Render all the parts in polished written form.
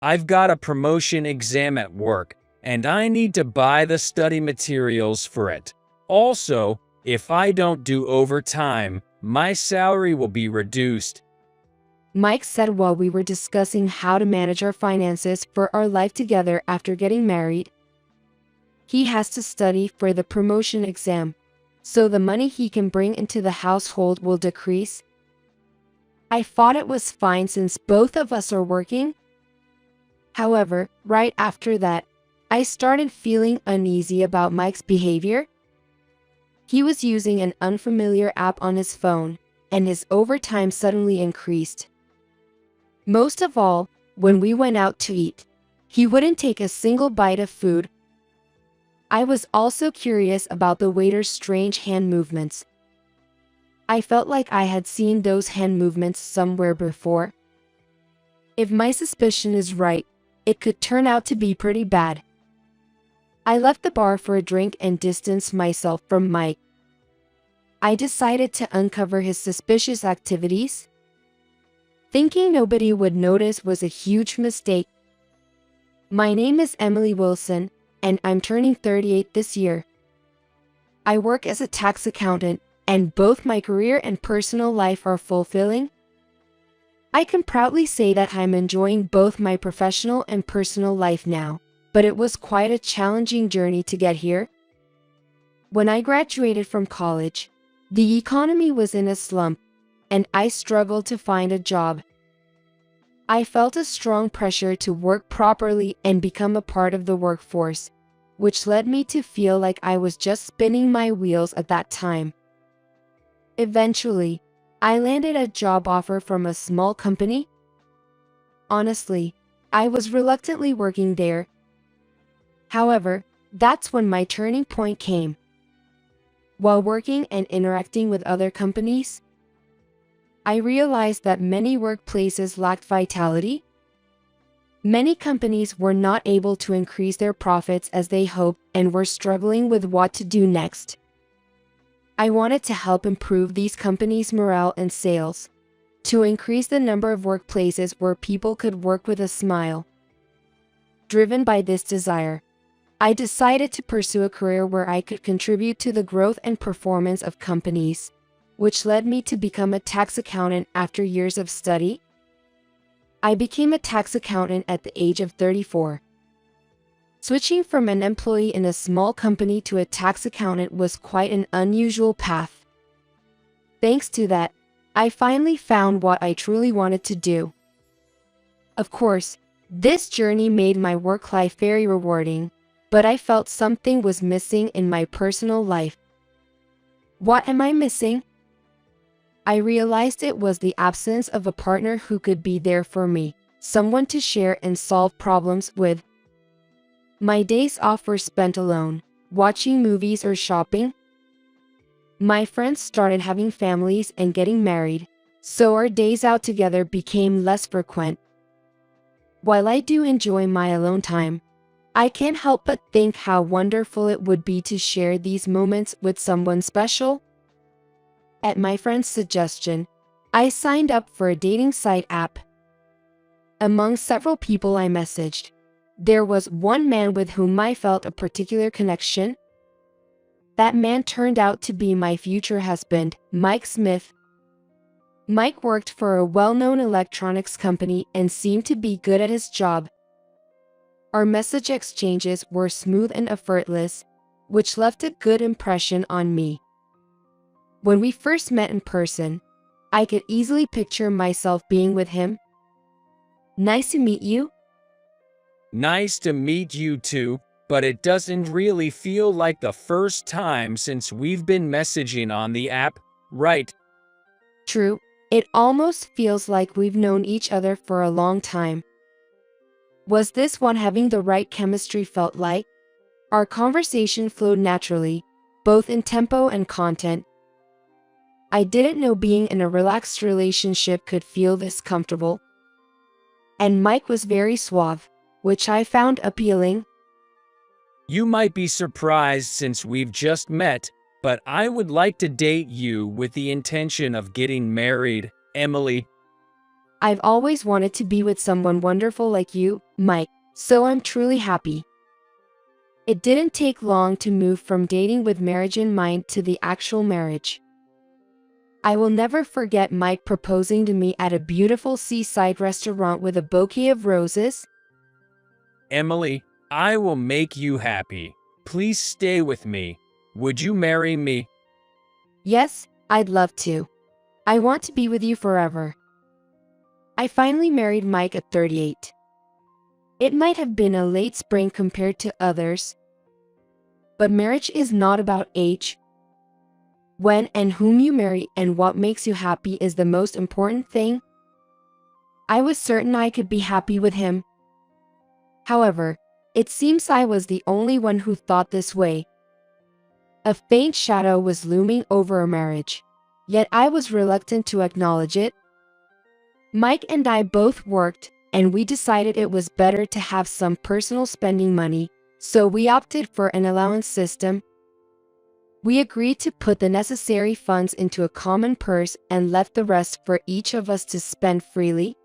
I've got a promotion exam at work, and I need to buy the study materials for it. Also, if I don't do overtime, my salary will be reduced. Mike said while we were discussing how to manage our finances for our life together after getting married. He has to study for the promotion exam, so the money he can bring into the household will decrease. I thought it was fine since both of us are working. However, right after that, I started feeling uneasy about Mike's behavior. He was using an unfamiliar app on his phone, and his overtime suddenly increased. Most of all, when we went out to eat, he wouldn't take a single bite of food. I was also curious about the waiter's strange hand movements. I felt like I had seen those hand movements somewhere before. If my suspicion is right, it could turn out to be pretty bad. I left the bar for a drink and distanced myself from Mike. I decided to uncover his suspicious activities. Thinking nobody would notice was a huge mistake. My name is Emily Wilson, and I'm turning 38 this year. I work as a tax accountant, and both my career and personal life are fulfilling. I can proudly say that I'm enjoying both my professional and personal life now, but it was quite a challenging journey to get here. When I graduated from college, the economy was in a slump, and I struggled to find a job. I felt a strong pressure to work properly and become a part of the workforce, which led me to feel like I was just spinning my wheels at that time. Eventually, I landed a job offer from a small company. Honestly, I was reluctantly working there. However, that's when my turning point came. While working and interacting with other companies, I realized that many workplaces lacked vitality. Many companies were not able to increase their profits as they hoped and were struggling with what to do next. I wanted to help improve these companies' morale and sales, to increase the number of workplaces where people could work with a smile. Driven by this desire, I decided to pursue a career where I could contribute to the growth and performance of companies, which led me to become a tax accountant after years of study. I became a tax accountant at the age of 34. Switching from an employee in a small company to a tax accountant was quite an unusual path. Thanks to that, I finally found what I truly wanted to do. Of course, this journey made my work life very rewarding, but I felt something was missing in my personal life. What am I missing? I realized it was the absence of a partner who could be there for me, someone to share and solve problems with. My days off were spent alone, watching movies or shopping. My friends started having families and getting married, so our days out together became less frequent. While I do enjoy my alone time, I can't help but think how wonderful it would be to share these moments with someone special. At my friend's suggestion, I signed up for a dating site app. Among several people I messaged, there was one man with whom I felt a particular connection. That man turned out to be my future husband, Mike Smith. Mike worked for a well-known electronics company and seemed to be good at his job. Our message exchanges were smooth and effortless, which left a good impression on me. When we first met in person, I could easily picture myself being with him. Nice to meet you. Nice to meet you too, but it doesn't really feel like the first time since we've been messaging on the app, right? True, it almost feels like we've known each other for a long time. Was this what having the right chemistry felt like? Our conversation flowed naturally, both in tempo and content. I didn't know being in a relaxed relationship could feel this comfortable. And Mike was very suave, which I found appealing. You might be surprised since we've just met, but I would like to date you with the intention of getting married, Emily. I've always wanted to be with someone wonderful like you, Mike, so I'm truly happy. It didn't take long to move from dating with marriage in mind to the actual marriage. I will never forget Mike proposing to me at a beautiful seaside restaurant with a bouquet of roses. Emily, I will make you happy. Please stay with me. Would you marry me? Yes, I'd love to. I want to be with you forever. I finally married Mike at 38. It might have been a late spring compared to others, but marriage is not about age. When and whom you marry and what makes you happy is the most important thing. I was certain I could be happy with him. However, it seems I was the only one who thought this way. A faint shadow was looming over our marriage, yet I was reluctant to acknowledge it. Mike and I both worked, and we decided it was better to have some personal spending money, so we opted for an allowance system. We agreed to put the necessary funds into a common purse and left the rest for each of us to spend freely.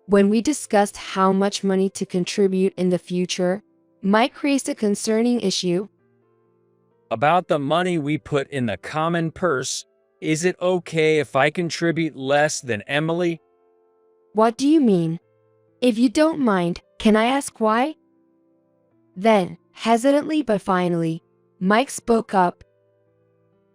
When we discussed how much money to contribute in the future, Mike raised a concerning issue. About the money we put in the common purse, is it okay if I contribute less than Emily? What do you mean? If you don't mind, can I ask why? Then, hesitantly but finally, Mike spoke up.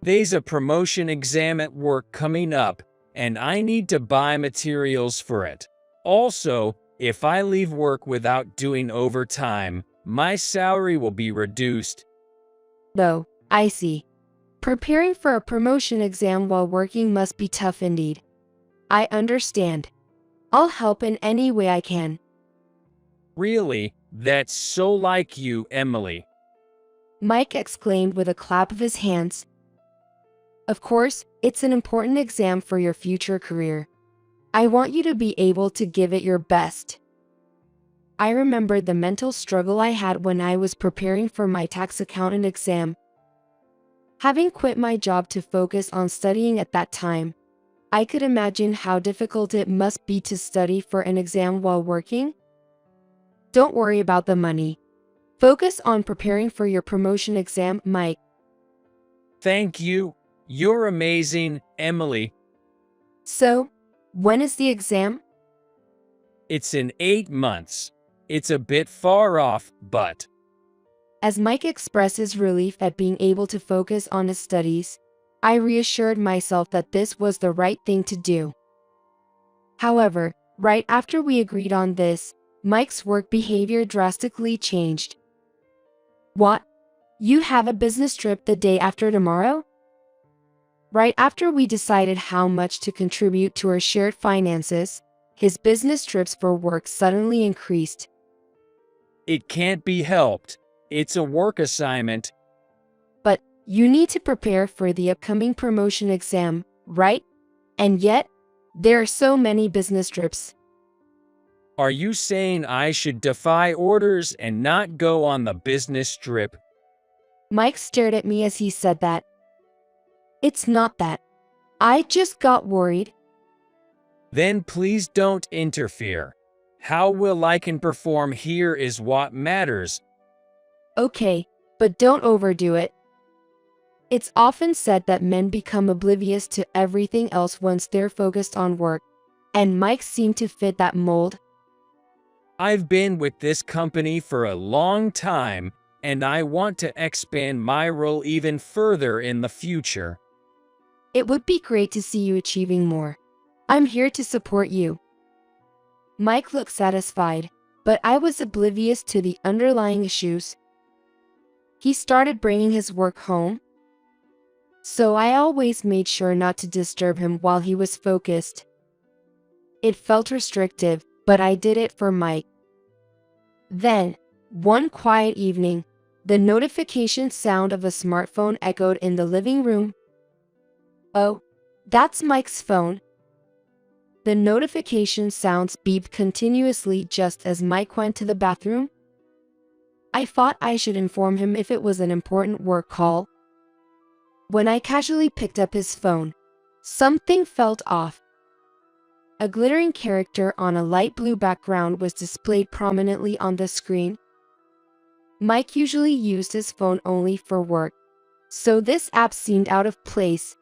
There's a promotion exam at work coming up, and I need to buy materials for it. Also, if I leave work without doing overtime, my salary will be reduced. Though, I see. Preparing for a promotion exam while working must be tough indeed. I understand. I'll help in any way I can. Really? That's so like you, Emily. Mike exclaimed with a clap of his hands. Of course, it's an important exam for your future career. I want you to be able to give it your best. I remembered the mental struggle I had when I was preparing for my tax accountant exam. Having quit my job to focus on studying at that time, I could imagine how difficult it must be to study for an exam while working. Don't worry about the money. Focus on preparing for your promotion exam, Mike. Thank you. You're amazing, Emily. So, when is the exam? It's in 8 months. It's a bit far off, but... As Mike expressed his relief at being able to focus on his studies, I reassured myself that this was the right thing to do. However, right after we agreed on this, Mike's work behavior drastically changed. What? You have a business trip the day after tomorrow? Right after we decided how much to contribute to our shared finances, his business trips for work suddenly increased. It can't be helped. It's a work assignment. But you need to prepare for the upcoming promotion exam, right? And yet, there are so many business trips. Are you saying I should defy orders and not go on the business trip? Mike stared at me as he said that. It's not that. I just got worried. Then please don't interfere. How well I can perform here is what matters. Okay, but don't overdo it. It's often said that men become oblivious to everything else once they're focused on work, and Mike seemed to fit that mold. I've been with this company for a long time, and I want to expand my role even further in the future. It would be great to see you achieving more. I'm here to support you. Mike looked satisfied, but I was oblivious to the underlying issues. He started bringing his work home, so I always made sure not to disturb him while he was focused. It felt restrictive, but I did it for Mike. Then, one quiet evening, the notification sound of a smartphone echoed in the living room. Oh, that's Mike's phone. The notification sounds beeped continuously just as Mike went to the bathroom. I thought I should inform him if it was an important work call. When I casually picked up his phone, something felt off. A glittering character on a light blue background was displayed prominently on the screen. Mike usually used his phone only for work, so this app seemed out of place.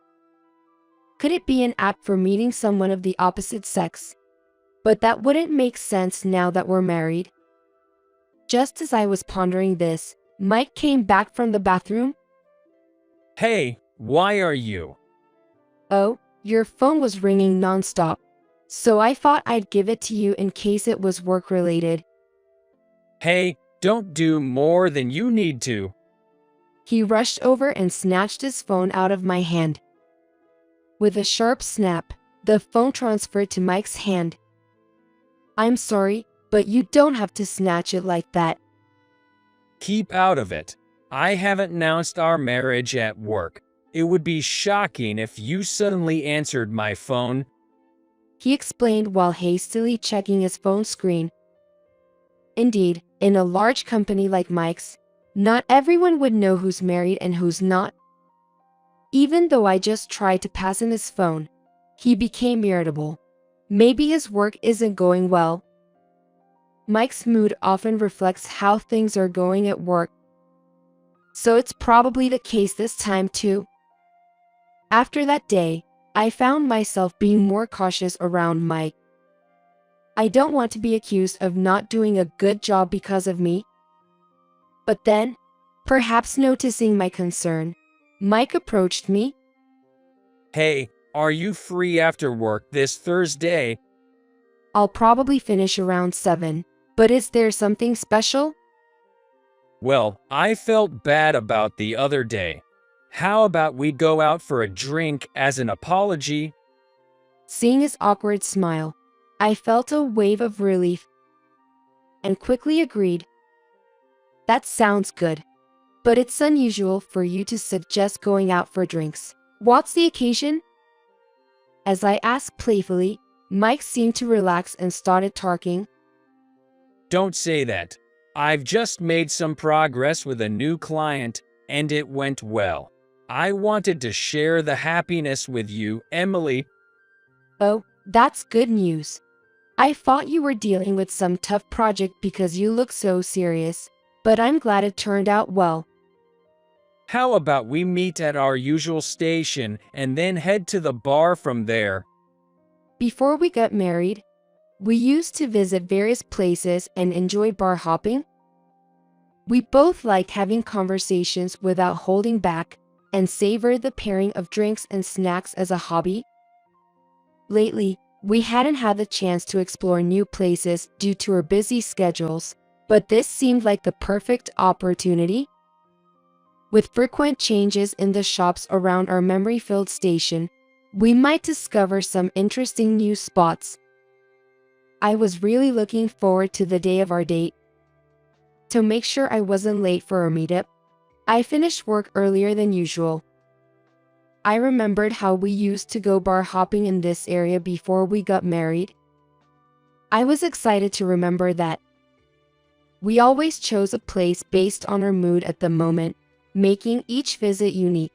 Could it be an app for meeting someone of the opposite sex? But that wouldn't make sense now that we're married. Just as I was pondering this, Mike came back from the bathroom. Hey, why are you? Oh, your phone was ringing nonstop, so I thought I'd give it to you in case it was work-related. Hey, don't do more than you need to. He rushed over and snatched his phone out of my hand. With a sharp snap, the phone transferred to Mike's hand. I'm sorry, but you don't have to snatch it like that. Keep out of it. I haven't announced our marriage at work. It would be shocking if you suddenly answered my phone. He explained while hastily checking his phone screen. Indeed, in a large company like Mike's, not everyone would know who's married and who's not. Even though I just tried to pass him his phone, he became irritable. Maybe his work isn't going well. Mike's mood often reflects how things are going at work, so it's probably the case this time too. After that day, I found myself being more cautious around Mike. I don't want to be accused of not doing a good job because of me. But then, perhaps noticing my concern, Mike approached me. Hey, are you free after work this Thursday? I'll probably finish around 7, but is there something special? Well, I felt bad about the other day. How about we go out for a drink as an apology? Seeing his awkward smile, I felt a wave of relief and quickly agreed. That sounds good, but it's unusual for you to suggest going out for drinks. What's the occasion? As I asked playfully, Mike seemed to relax and started talking. Don't say that. I've just made some progress with a new client, and it went well. I wanted to share the happiness with you, Emily. Oh, that's good news. I thought you were dealing with some tough project because you look so serious, but I'm glad it turned out well. How about we meet at our usual station and then head to the bar from there? Before we got married, we used to visit various places and enjoy bar hopping. We both liked having conversations without holding back and savored the pairing of drinks and snacks as a hobby. Lately, we hadn't had the chance to explore new places due to our busy schedules, but this seemed like the perfect opportunity. With frequent changes in the shops around our memory-filled station, we might discover some interesting new spots. I was really looking forward to the day of our date. To make sure I wasn't late for our meetup, I finished work earlier than usual. I remembered how we used to go bar hopping in this area before we got married. I was excited to remember that. We always chose a place based on our mood at the moment, making each visit unique.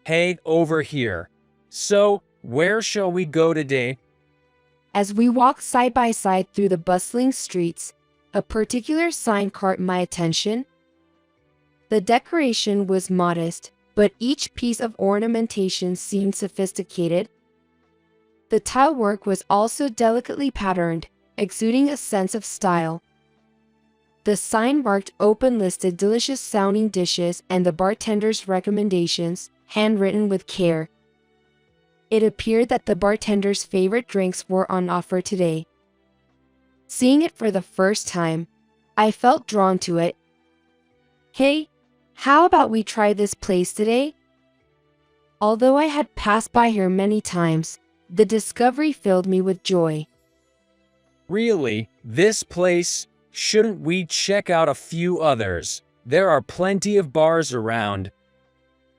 Hey, over here. So, where shall we go today? As we walked side by side through the bustling streets, a particular sign caught my attention. The decoration was modest, but each piece of ornamentation seemed sophisticated. The tile work was also delicately patterned, exuding a sense of style. The sign marked open-listed delicious-sounding dishes and the bartender's recommendations, handwritten with care. It appeared that the bartender's favorite drinks were on offer today. Seeing it for the first time, I felt drawn to it. Hey, how about we try this place today? Although I had passed by here many times, the discovery filled me with joy. Really? This place? Shouldn't we check out a few others? There are plenty of bars around.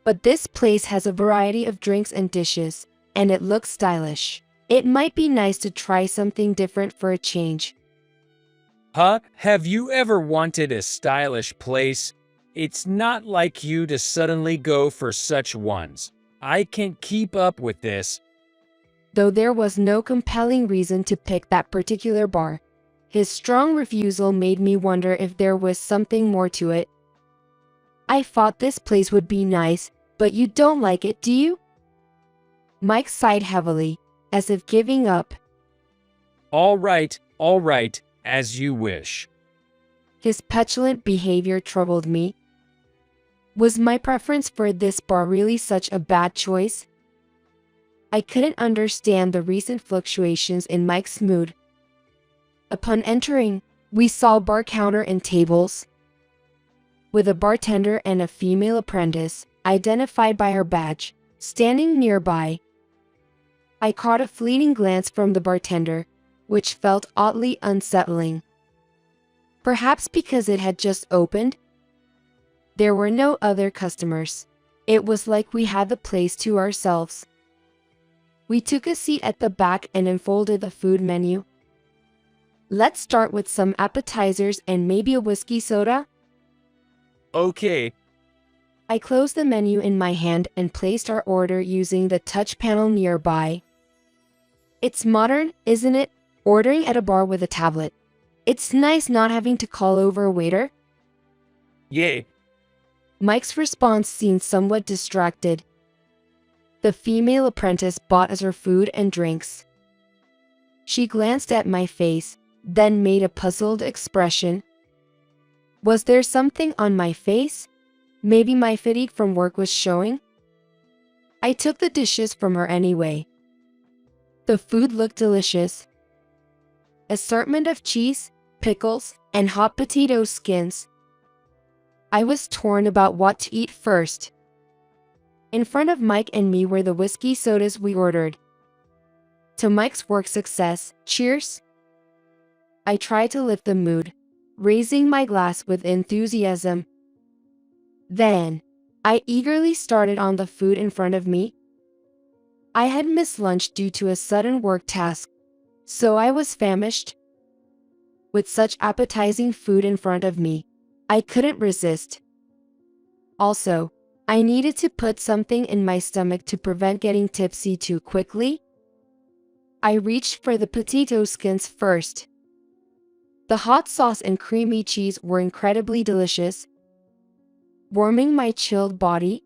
But this place has a variety of drinks and dishes, and it looks stylish. It might be nice to try something different for a change. Huh? Have you ever wanted a stylish place? It's not like you to suddenly go for such ones. I can't keep up with this. though there was no compelling reason to pick that particular bar. His strong refusal made me wonder if there was something more to it. I thought this place would be nice, but you don't like it, do you? Mike sighed heavily, as if giving up. All right, as you wish. His petulant behavior troubled me. Was my preference for this bar really such a bad choice? I couldn't understand the recent fluctuations in Mike's mood. Upon entering, we saw a bar counter and tables, with a bartender and a female apprentice, identified by her badge, standing nearby. I caught a fleeting glance from the bartender, which felt oddly unsettling. Perhaps because it had just opened? There were no other customers. It was like we had the place to ourselves. We took a seat at the back and unfolded the food menu. Let's start with some appetizers and maybe a whiskey soda. Okay. I closed the menu in my hand and placed our order using the touch panel nearby. It's modern, isn't it? Ordering at a bar with a tablet. It's nice not having to call over a waiter. Yay. Mike's response seemed somewhat distracted. The female apprentice bought us our food and drinks. She glanced at my face, then made a puzzled expression. Was there something on my face? Maybe my fatigue from work was showing? I took the dishes from her anyway. The food looked delicious. Assortment of cheese, pickles, and hot potato skins. I was torn about what to eat first. In front of Mike and me were the whiskey sodas we ordered. To Mike's work success, cheers! I tried to lift the mood, raising my glass with enthusiasm. Then, I eagerly started on the food in front of me. I had missed lunch due to a sudden work task, so I was famished. With such appetizing food in front of me, I couldn't resist. Also, I needed to put something in my stomach to prevent getting tipsy too quickly. I reached for the potato skins first. The hot sauce and creamy cheese were incredibly delicious, warming my chilled body.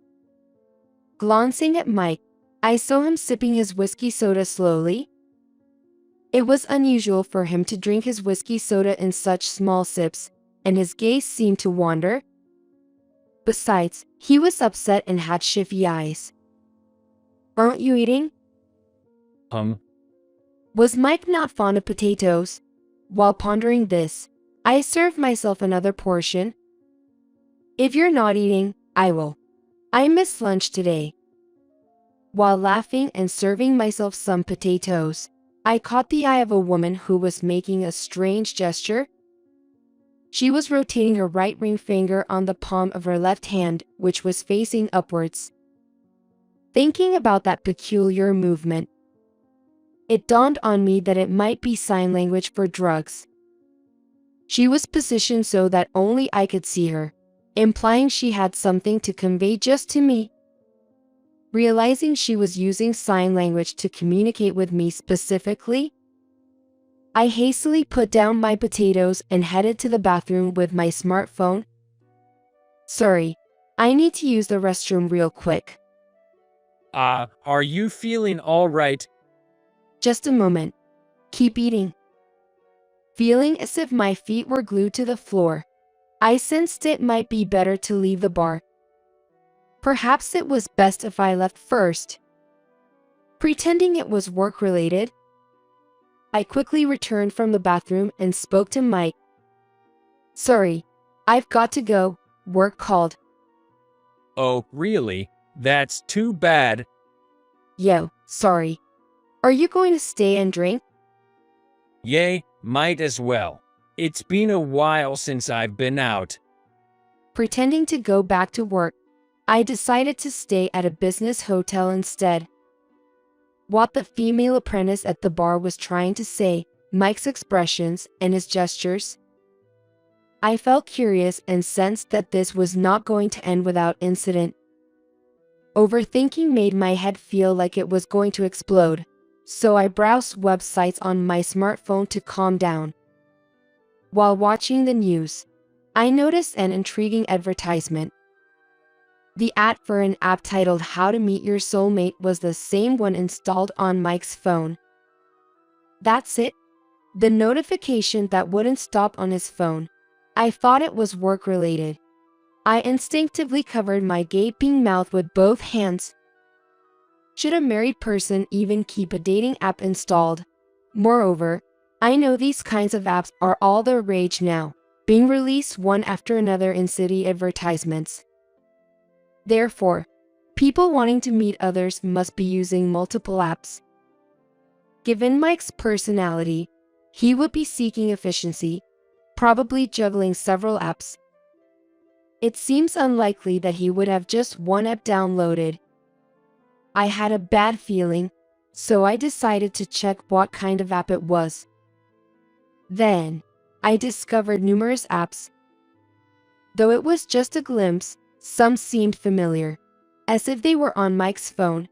Glancing at Mike, I saw him sipping his whiskey soda slowly. It was unusual for him to drink his whiskey soda in such small sips, and his gaze seemed to wander. Besides, he was upset and had shifty eyes. Aren't you eating? Was Mike not fond of potatoes? While pondering this, I served myself another portion. If you're not eating, I will. I missed lunch today. While laughing and serving myself some potatoes, I caught the eye of a woman who was making a strange gesture. She was rotating her right ring finger on the palm of her left hand, which was facing upwards. Thinking about that peculiar movement, it dawned on me that it might be sign language for drugs. She was positioned so that only I could see her, implying she had something to convey just to me. Realizing she was using sign language to communicate with me specifically, I hastily put down my potatoes and headed to the bathroom with my smartphone. Sorry, I need to use the restroom real quick. Are you feeling all right? Just a moment. Keep eating. Feeling as if my feet were glued to the floor, I sensed it might be better to leave the bar. Perhaps it was best if I left first. Pretending it was work-related, I quickly returned from the bathroom and spoke to Mike. Sorry, I've got to go. Work called. Oh, really? That's too bad. Yo, sorry. Are you going to stay and drink? Yay, might as well. It's been a while since I've been out. Pretending to go back to work, I decided to stay at a business hotel instead. What the female apprentice at the bar was trying to say, Mike's expressions and his gestures, I felt curious and sensed that this was not going to end without incident. Overthinking made my head feel like it was going to explode. so I browsed websites on my smartphone to calm down. While watching the news, I noticed an intriguing advertisement. The ad for an app titled How to Meet Your Soulmate was the same one installed on Mike's phone. That's it. The notification that wouldn't stop on his phone. I thought it was work-related. I instinctively covered my gaping mouth with both hands. Should a married person even keep a dating app installed? Moreover, I know these kinds of apps are all the rage now, being released one after another in city advertisements. Therefore, people wanting to meet others must be using multiple apps. Given Mike's personality, he would be seeking efficiency, probably juggling several apps. It seems unlikely that he would have just one app downloaded. I had a bad feeling, so I decided to check what kind of app it was. Then, I discovered numerous apps. Though it was just a glimpse, some seemed familiar, as if they were on Mike's phone.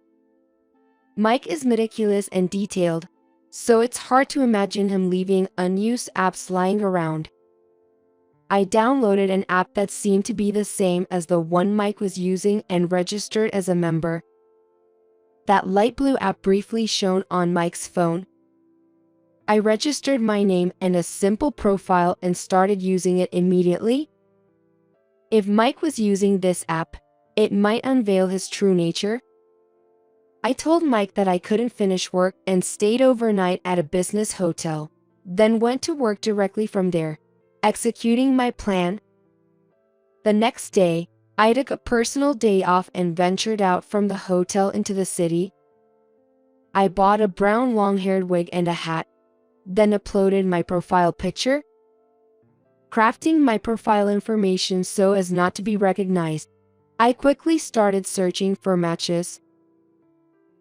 Mike is meticulous and detailed, so it's hard to imagine him leaving unused apps lying around. I downloaded an app that seemed to be the same as the one Mike was using and registered as a member. That light blue app briefly shone on Mike's phone. I registered my name and a simple profile and started using it immediately. If Mike was using this app, it might unveil his true nature. I told Mike that I couldn't finish work and stayed overnight at a business hotel, then went to work directly from there, executing my plan. The next day, I took a personal day off and ventured out from the hotel into the city. I bought a brown long-haired wig and a hat, then uploaded my profile picture. Crafting my profile information so as not to be recognized, I quickly started searching for matches.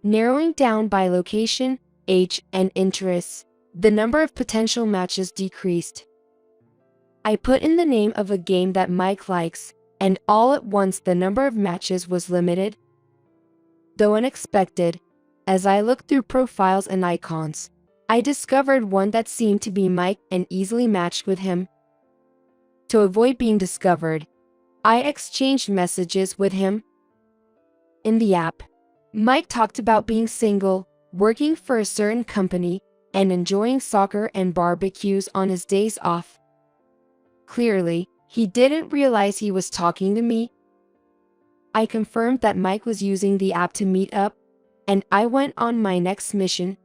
Narrowing down by location, age, and interests, the number of potential matches decreased. I put in the name of a game that Mike likes, and all at once the number of matches was limited. Though unexpected, as I looked through profiles and icons, I discovered one that seemed to be Mike and easily matched with him. To avoid being discovered, I exchanged messages with him. In the app, Mike talked about being single, working for a certain company, and enjoying soccer and barbecues on his days off. Clearly, he didn't realize he was talking to me. I confirmed that Mike was using the app to meet up, and I went on my next mission.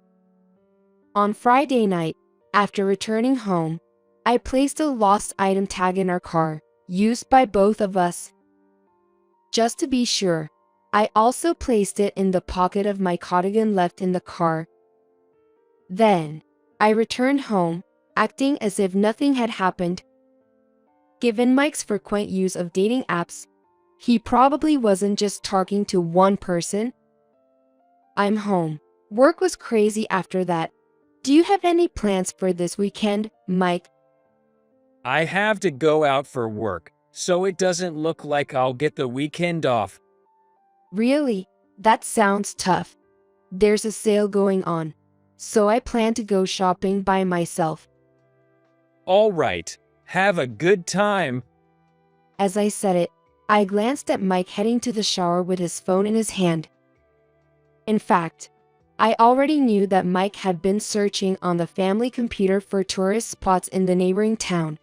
On Friday night, after returning home, I placed a lost item tag in our car, used by both of us. Just to be sure, I also placed it in the pocket of my cardigan left in the car. Then, I returned home, acting as if nothing had happened. Given Mike's frequent use of dating apps, he probably wasn't just talking to one person. I'm home. Work was crazy after that. Do you have any plans for this weekend, Mike? I have to go out for work, so it doesn't look like I'll get the weekend off. Really? That sounds tough. There's a sale going on, so I plan to go shopping by myself. All right, have a good time. As I said it, I glanced at Mike heading to the shower with his phone in his hand. In fact, I already knew that Mike had been searching on the family computer for tourist spots in the neighboring town.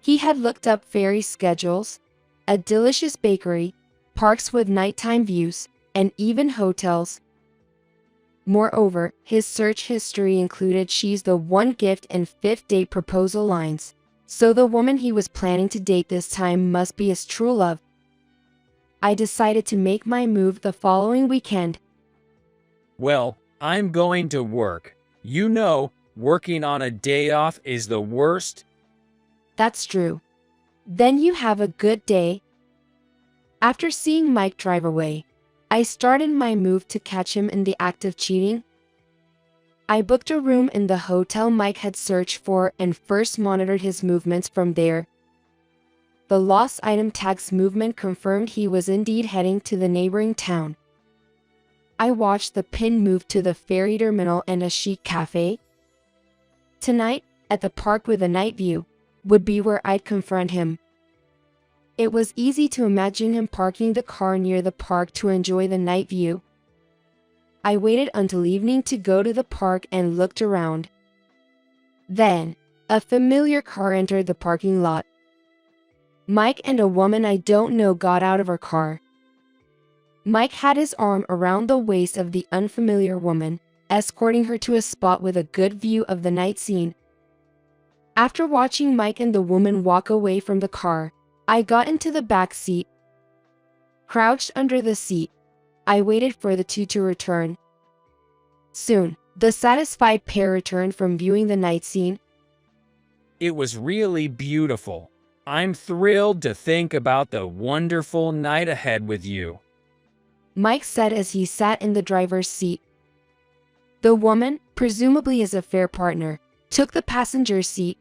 He had looked up ferry schedules, a delicious bakery, parks with nighttime views, and even hotels. Moreover, his search history included "she's the one" gift and fifth date proposal lines, so the woman he was planning to date this time must be his true love. I decided to make my move the following weekend. Well, I'm going to work. You know, working on a day off is the worst. That's true. Then you have a good day. After seeing Mike drive away, I started my move to catch him in the act of cheating. I booked a room in the hotel Mike had searched for and first monitored his movements from there. The lost item tag's movement confirmed he was indeed heading to the neighboring town. I watched the pin move to the ferry terminal and a chic cafe. Tonight, at the park with a night view, would be where I'd confront him. It was easy to imagine him parking the car near the park to enjoy the night view. I waited until evening to go to the park and looked around. Then, a familiar car entered the parking lot. Mike and a woman I don't know got out of her car. Mike had his arm around the waist of the unfamiliar woman, escorting her to a spot with a good view of the night scene. After watching Mike and the woman walk away from the car, I got into the back seat. Crouched under the seat, I waited for the two to return. Soon, the satisfied pair returned from viewing the night scene. It was really beautiful. I'm thrilled to think about the wonderful night ahead with you, Mike said as he sat in the driver's seat. The woman, presumably his affair partner, took the passenger seat.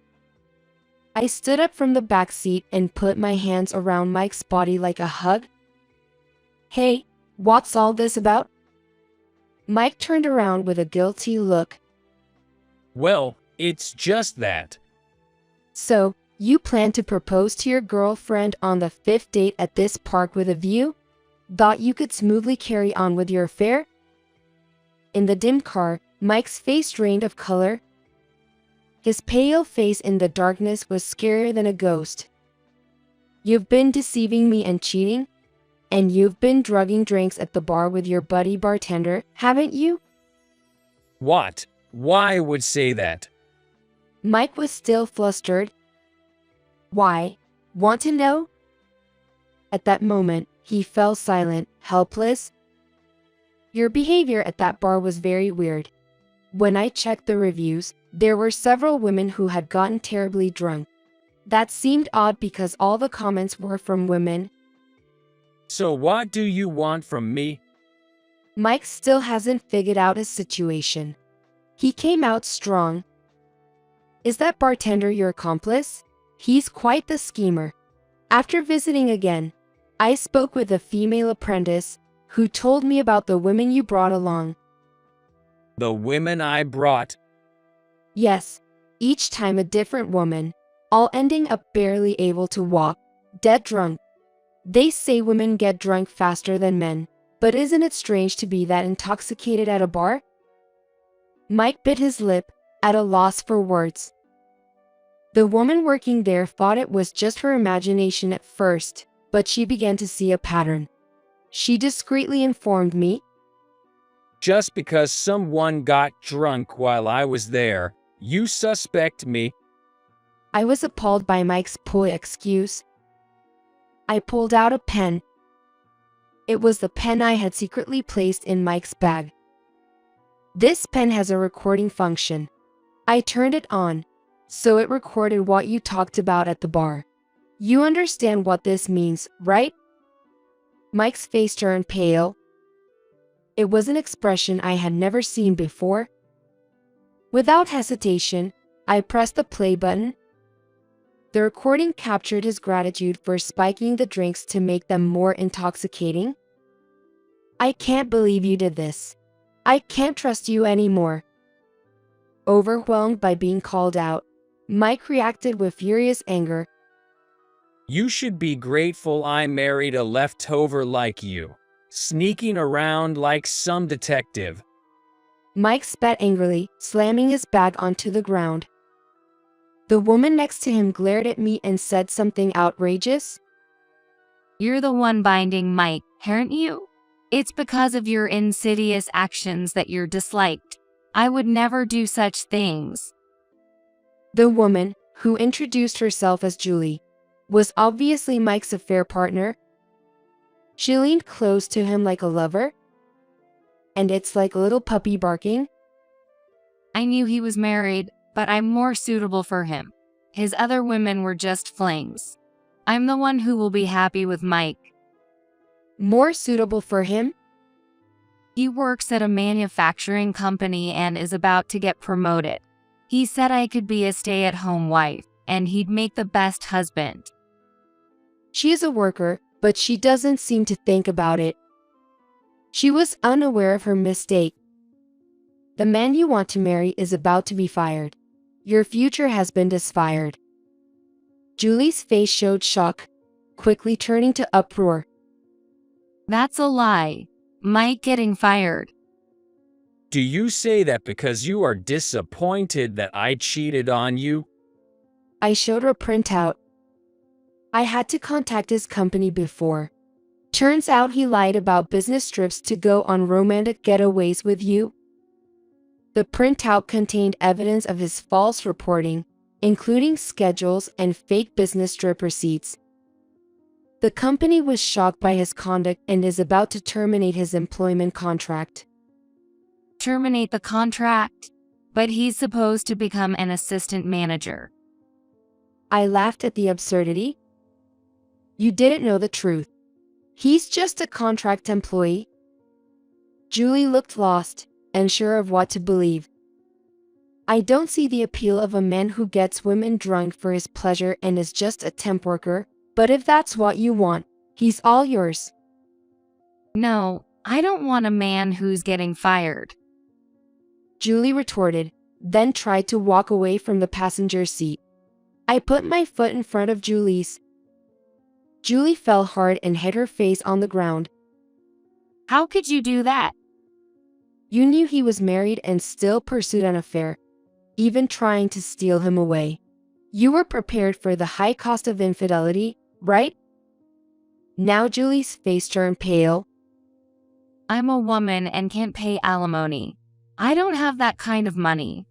I stood up from the back seat and put my hands around Mike's body like a hug. Hey, what's all this about? Mike turned around with a guilty look. Well, it's just that. So, you plan to propose to your girlfriend on the 5th date at this park with a view? Thought you could smoothly carry on with your affair? In the dim car, Mike's face drained of color. His pale face in the darkness was scarier than a ghost. You've been deceiving me and cheating? And you've been drugging drinks at the bar with your buddy bartender, haven't you? What? Why would say that? Mike was still flustered. Why? Want to know? At that moment, he fell silent, helpless. Your behavior at that bar was very weird. When I checked the reviews, there were several women who had gotten terribly drunk. That seemed odd because all the comments were from women. So what do you want from me? Mike still hasn't figured out his situation. He came out strong. Is that bartender your accomplice? He's quite the schemer. After visiting again, I spoke with a female apprentice who told me about the women you brought along. The women I brought? Yes, each time a different woman, all ending up barely able to walk, dead drunk. They say women get drunk faster than men, but isn't it strange to be that intoxicated at a bar? Mike bit his lip, at a loss for words. The woman working there thought it was just her imagination at first, but she began to see a pattern. She discreetly informed me. Just because someone got drunk while I was there, you suspect me? I was appalled by Mike's pull excuse. I pulled out a pen. It was the pen I had secretly placed in Mike's bag. This pen has a recording function. I turned it on, so it recorded what you talked about at the bar. You understand what this means, right? Mike's face turned pale. It was an expression I had never seen before. Without hesitation, I pressed the play button. The recording captured his gratitude for spiking the drinks to make them more intoxicating. I can't believe you did this. I can't trust you anymore. Overwhelmed by being called out, Mike reacted with furious anger. You should be grateful I married a leftover like you, sneaking around like some detective. Mike spat angrily, slamming his bag onto the ground. The woman next to him glared at me and said something outrageous. You're the one binding Mike, aren't you? It's because of your insidious actions that you're disliked. I would never do such things. The woman, who introduced herself as Julie, was obviously Mike's affair partner. She leaned close to him like a lover. And it's like a little puppy barking. I knew he was married, but I'm more suitable for him. His other women were just flings. I'm the one who will be happy with Mike. More suitable for him? He works at a manufacturing company and is about to get promoted. He said I could be a stay-at-home wife, and he'd make the best husband. She is a worker, but she doesn't seem to think about it. She was unaware of her mistake. The man you want to marry is about to be fired. Your future has been disfired. Julie's face showed shock, quickly turning to uproar. That's a lie. Mike getting fired. Do you say that because you are disappointed that I cheated on you? I showed her a printout. I had to contact his company before. Turns out he lied about business trips to go on romantic getaways with you. The printout contained evidence of his false reporting, including schedules and fake business trip receipts. The company was shocked by his conduct and is about to terminate his employment contract. Terminate the contract? But he's supposed to become an assistant manager. I laughed at the absurdity. You didn't know the truth. He's just a contract employee. Julie looked lost, unsure of what to believe. I don't see the appeal of a man who gets women drunk for his pleasure and is just a temp worker, but if that's what you want, he's all yours. No, I don't want a man who's getting fired. Julie retorted, then tried to walk away from the passenger seat. I put my foot in front of Julie's. Julie fell hard and hit her face on the ground. How could you do that? You knew he was married and still pursued an affair, even trying to steal him away. You were prepared for the high cost of infidelity, right? Now Julie's face turned pale. I'm a woman and can't pay alimony. I don't have that kind of money.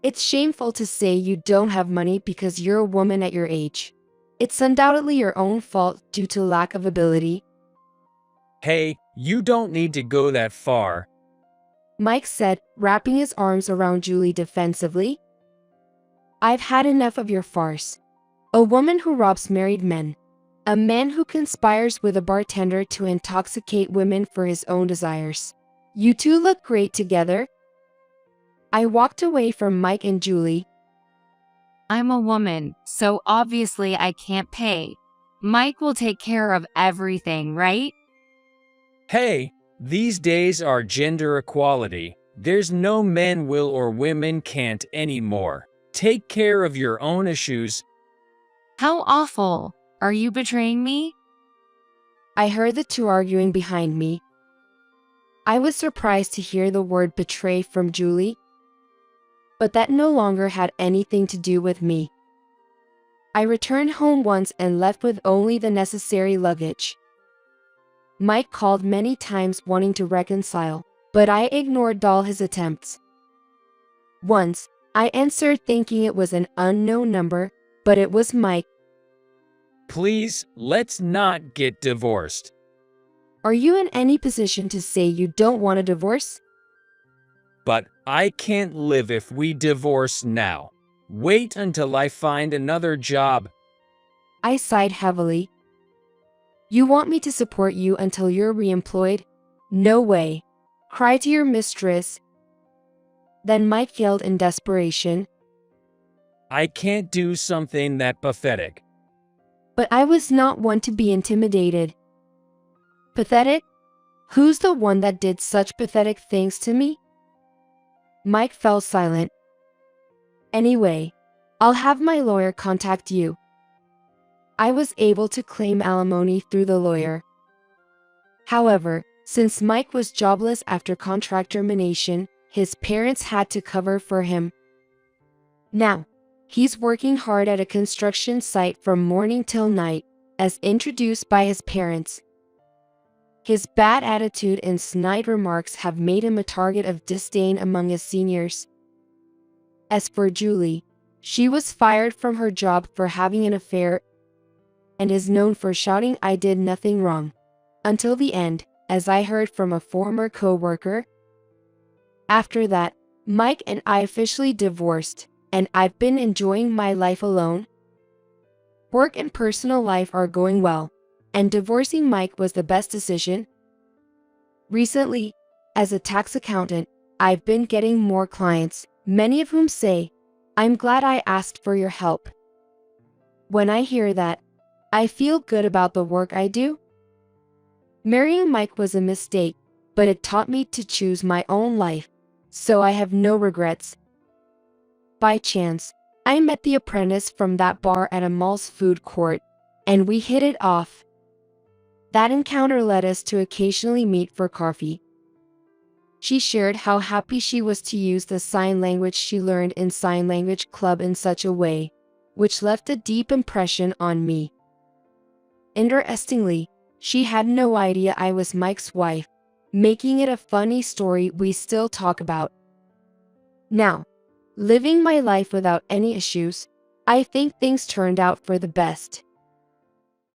It's shameful to say you don't have money because you're a woman at your age. It's undoubtedly your own fault due to lack of ability. Hey, you don't need to go that far. Mike said, wrapping his arms around Julie defensively. I've had enough of your farce. A woman who robs married men. A man who conspires with a bartender to intoxicate women for his own desires. You two look great together. I walked away from Mike and Julie. I'm a woman, so obviously I can't pay. Mike will take care of everything, right? Hey, these days are gender equality. There's no men will or women can't anymore. Take care of your own issues. How awful. Are you betraying me? I heard the two arguing behind me. I was surprised to hear the word betray from Julie, but that no longer had anything to do with me. I returned home once and left with only the necessary luggage. Mike called many times wanting to reconcile, but I ignored all his attempts. Once, I answered thinking it was an unknown number, but it was Mike. Please, let's not get divorced. Are you in any position to say you don't want a divorce? But I can't live if we divorce now. Wait until I find another job. I sighed heavily. You want me to support you until you're reemployed? No way. Cry to your mistress. Then Mike yelled in desperation. I can't do something that pathetic. But I was not one to be intimidated. Pathetic? Who's the one that did such pathetic things to me? Mike fell silent. Anyway, I'll have my lawyer contact you. I was able to claim alimony through the lawyer. However, since Mike was jobless after contract termination, his parents had to cover for him. Now, he's working hard at a construction site from morning till night, as introduced by his parents. His bad attitude and snide remarks have made him a target of disdain among his seniors. As for Julie, she was fired from her job for having an affair and is known for shouting "I did nothing wrong" until the end, as I heard from a former co-worker. After that, Mike and I officially divorced, and I've been enjoying my life alone. Work and personal life are going well, and divorcing Mike was the best decision. Recently, as a tax accountant, I've been getting more clients, many of whom say, "I'm glad I asked for your help." When I hear that, I feel good about the work I do. Marrying Mike was a mistake, but it taught me to choose my own life, so I have no regrets. By chance, I met the apprentice from that bar at a mall's food court, and we hit it off. That encounter led us to occasionally meet for coffee. She shared how happy she was to use the sign language she learned in Sign Language Club in such a way, which left a deep impression on me. Interestingly, she had no idea I was Mike's wife, making it a funny story we still talk about. Now, living my life without any issues, I think things turned out for the best.